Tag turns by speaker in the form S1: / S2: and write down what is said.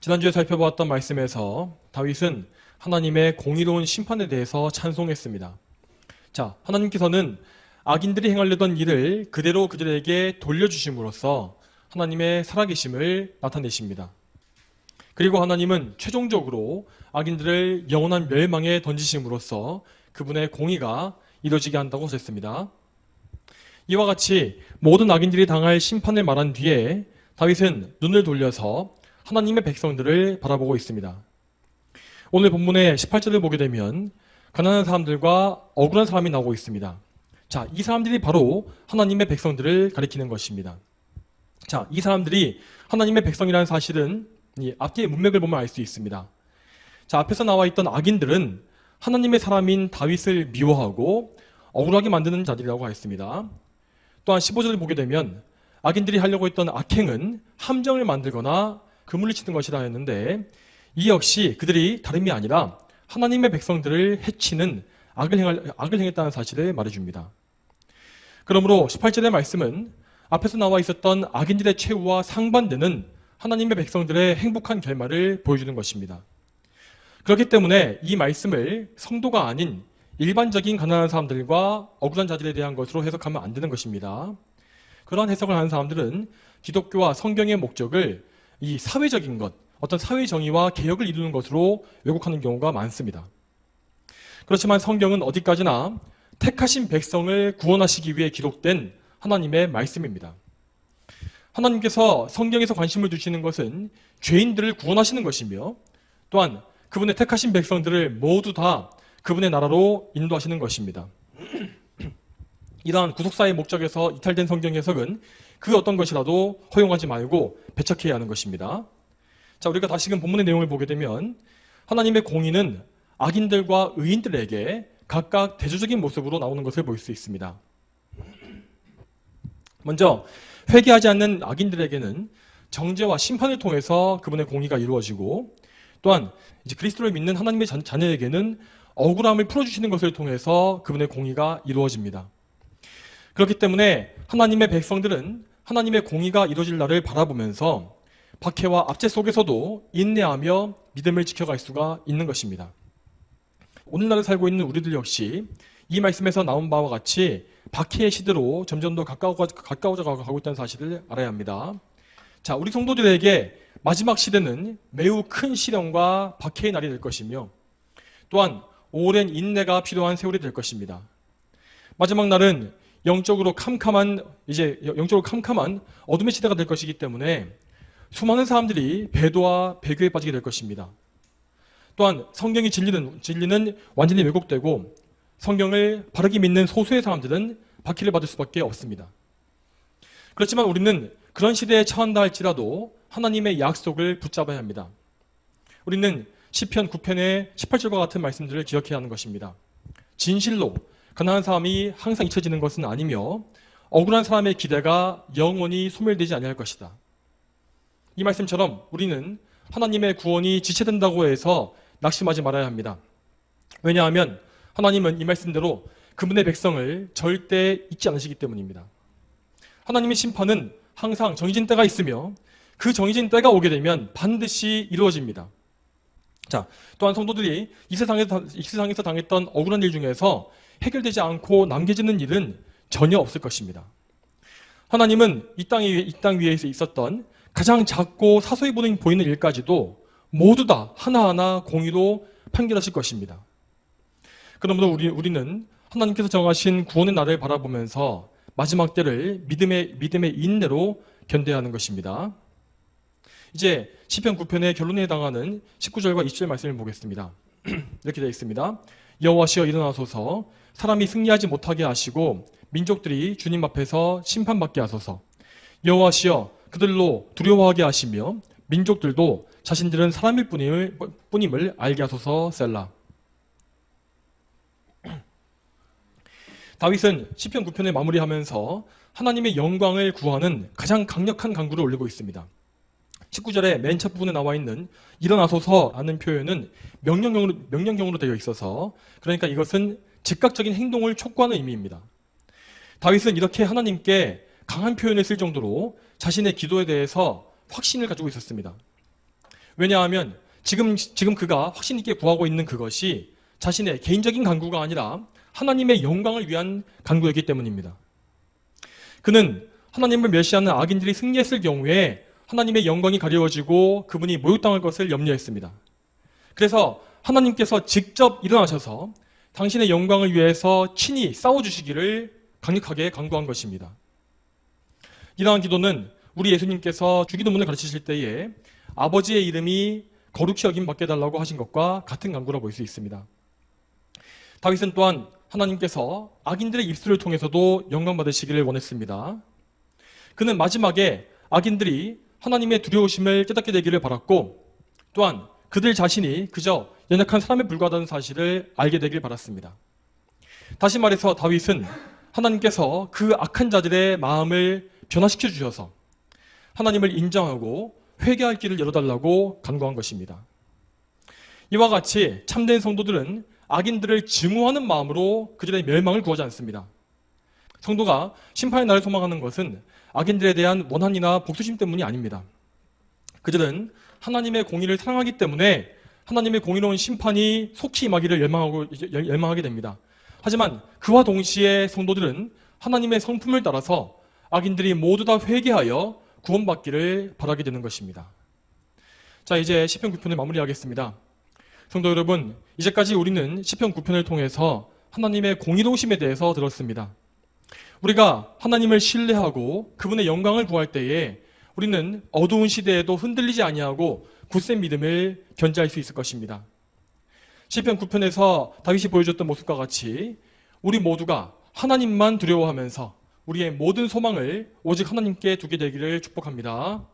S1: 지난주에 살펴보았던 말씀에서 다윗은 하나님의 공의로운 심판에 대해서 찬송했습니다. 자, 하나님께서는 악인들이 행하려던 일을 그대로 그들에게 돌려주심으로써 하나님의 살아계심을 나타내십니다. 그리고 하나님은 최종적으로 악인들을 영원한 멸망에 던지심으로써 그분의 공의가 이루어지게 한다고 하셨습니다. 이와 같이 모든 악인들이 당할 심판을 말한 뒤에 다윗은 눈을 돌려서 하나님의 백성들을 바라보고 있습니다. 오늘 본문의 18절을 보게 되면 가난한 사람들과 억울한 사람이 나오고 있습니다. 자, 이 사람들이 바로 하나님의 백성들을 가리키는 것입니다. 자, 이 사람들이 하나님의 백성이라는 사실은 이 앞뒤의 문맥을 보면 알 수 있습니다. 자, 앞에서 나와 있던 악인들은 하나님의 사람인 다윗을 미워하고 억울하게 만드는 자들이라고 하였습니다. 또한 15절을 보게 되면 악인들이 하려고 했던 악행은 함정을 만들거나 그물을 치는 것이라 했는데 이 역시 그들이 다름이 아니라 하나님의 백성들을 해치는 악을 행했다는 사실을 말해줍니다. 그러므로 18절의 말씀은 앞에서 나와 있었던 악인들의 최후와 상반되는 하나님의 백성들의 행복한 결말을 보여주는 것입니다. 그렇기 때문에 이 말씀을 성도가 아닌 일반적인 가난한 사람들과 억울한 자들에 대한 것으로 해석하면 안 되는 것입니다. 그러한 해석을 하는 사람들은 기독교와 성경의 목적을 이 사회적인 것, 어떤 사회 정의와 개혁을 이루는 것으로 왜곡하는 경우가 많습니다. 그렇지만 성경은 어디까지나 택하신 백성을 구원하시기 위해 기록된 하나님의 말씀입니다. 하나님께서 성경에서 관심을 두시는 것은 죄인들을 구원하시는 것이며 또한 그분의 택하신 백성들을 모두 다 그분의 나라로 인도하시는 것입니다. 이러한 구속사의 목적에서 이탈된 성경 해석은 그 어떤 것이라도 허용하지 말고 배척해야 하는 것입니다. 자, 우리가 다시금 본문의 내용을 보게 되면 하나님의 공의는 악인들과 의인들에게 각각 대조적인 모습으로 나오는 것을 볼 수 있습니다. 먼저 회개하지 않는 악인들에게는 정죄와 심판을 통해서 그분의 공의가 이루어지고 또한 이제 그리스도를 믿는 하나님의 자녀에게는 억울함을 풀어주시는 것을 통해서 그분의 공의가 이루어집니다. 그렇기 때문에 하나님의 백성들은 하나님의 공의가 이루어질 날을 바라보면서 박해와 압제 속에서도 인내하며 믿음을 지켜갈 수가 있는 것입니다. 오늘날에 살고 있는 우리들 역시 이 말씀에서 나온 바와 같이 박해의 시대로 점점 더 가까워져 가고 있다는 사실을 알아야 합니다. 자, 우리 성도들에게 마지막 시대는 매우 큰 시련과 박해의 날이 될 것이며 또한 오랜 인내가 필요한 세월이 될 것입니다. 마지막 날은 영적으로 캄캄한 어둠의 시대가 될 것이기 때문에 수많은 사람들이 배도와 배교에 빠지게 될 것입니다. 또한 성경이 진리는 완전히 왜곡되고 성경을 바르게 믿는 소수의 사람들은 박해를 받을 수밖에 없습니다. 그렇지만 우리는 그런 시대에 처한다 할지라도 하나님의 약속을 붙잡아야 합니다. 우리는 시편 9편의 18절과 같은 말씀들을 기억해야 하는 것입니다. 진실로 가난한 사람이 항상 잊혀지는 것은 아니며 억울한 사람의 기대가 영원히 소멸되지 아니할 것이다. 이 말씀처럼 우리는 하나님의 구원이 지체된다고 해서 낙심하지 말아야 합니다. 왜냐하면 하나님은 이 말씀대로 그분의 백성을 절대 잊지 않으시기 때문입니다. 하나님의 심판은 항상 정해진 때가 있으며 그 정해진 때가 오게 되면 반드시 이루어집니다. 자, 또한 성도들이 이 세상에서 당했던 억울한 일 중에서 해결되지 않고 남겨지는 일은 전혀 없을 것입니다. 하나님은 이 땅 위에 있었던 가장 작고 사소해 보이는 일까지도 모두 다 하나하나 공의로 판결하실 것입니다. 그러므로 우리는 하나님께서 정하신 구원의 날을 바라보면서 마지막 때를 믿음의 인내로 견뎌야 하는 것입니다. 이제 시편 9편의 결론에 해당하는 19절과 20절 말씀을 보겠습니다. 이렇게 되어 있습니다. 여호와시여 일어나소서, 사람이 승리하지 못하게 하시고 민족들이 주님 앞에서 심판받게 하소서. 여호와시여 그들로 두려워하게 하시며 민족들도 자신들은 사람일 뿐임을 알게 하소서. 셀라. 다윗은 시편 9편을 마무리하면서 하나님의 영광을 구하는 가장 강력한 간구를 올리고 있습니다. 19절에 맨 첫 부분에 나와 있는 일어나소서라는 표현은 명령형으로 되어 있어서 그러니까 이것은 즉각적인 행동을 촉구하는 의미입니다. 다윗은 이렇게 하나님께 강한 표현을 쓸 정도로 자신의 기도에 대해서 확신을 가지고 있었습니다. 왜냐하면 지금 그가 확신 있게 구하고 있는 그것이 자신의 개인적인 간구가 아니라 하나님의 영광을 위한 간구였기 때문입니다. 그는 하나님을 멸시하는 악인들이 승리했을 경우에 하나님의 영광이 가려워지고 그분이 모욕당할 것을 염려했습니다. 그래서 하나님께서 직접 일어나셔서 당신의 영광을 위해서 친히 싸워주시기를 강력하게 간구한 것입니다. 이러한 기도는 우리 예수님께서 주기도문을 가르치실 때에 아버지의 이름이 거룩히 여김 받게 해달라고 하신 것과 같은 간구라 볼 수 있습니다. 다윗은 또한 하나님께서 악인들의 입술을 통해서도 영광 받으시기를 원했습니다. 그는 마지막에 악인들이 하나님의 두려우심을 깨닫게 되기를 바랐고 또한 그들 자신이 그저 연약한 사람에 불과하다는 사실을 알게 되길 바랐습니다. 다시 말해서 다윗은 하나님께서 그 악한 자들의 마음을 변화시켜 주셔서 하나님을 인정하고 회개할 길을 열어달라고 간구한 것입니다. 이와 같이 참된 성도들은 악인들을 증오하는 마음으로 그들의 멸망을 구하지 않습니다. 성도가 심판의 날을 소망하는 것은 악인들에 대한 원한이나 복수심 때문이 아닙니다. 그들은 하나님의 공의를 사랑하기 때문에 하나님의 공의로운 심판이 속히 임하기를 열망하게 됩니다. 하지만 그와 동시에 성도들은 하나님의 성품을 따라서 악인들이 모두 다 회개하여 구원받기를 바라게 되는 것입니다. 자, 이제 시편 9편을 마무리하겠습니다. 성도 여러분, 이제까지 우리는 시편 9편을 통해서 하나님의 공의로우심에 대해서 들었습니다. 우리가 하나님을 신뢰하고 그분의 영광을 구할 때에 우리는 어두운 시대에도 흔들리지 아니하고 굳센 믿음을 견지할 수 있을 것입니다. 시편 9편에서 다윗이 보여줬던 모습과 같이 우리 모두가 하나님만 두려워하면서 우리의 모든 소망을 오직 하나님께 두게 되기를 축복합니다.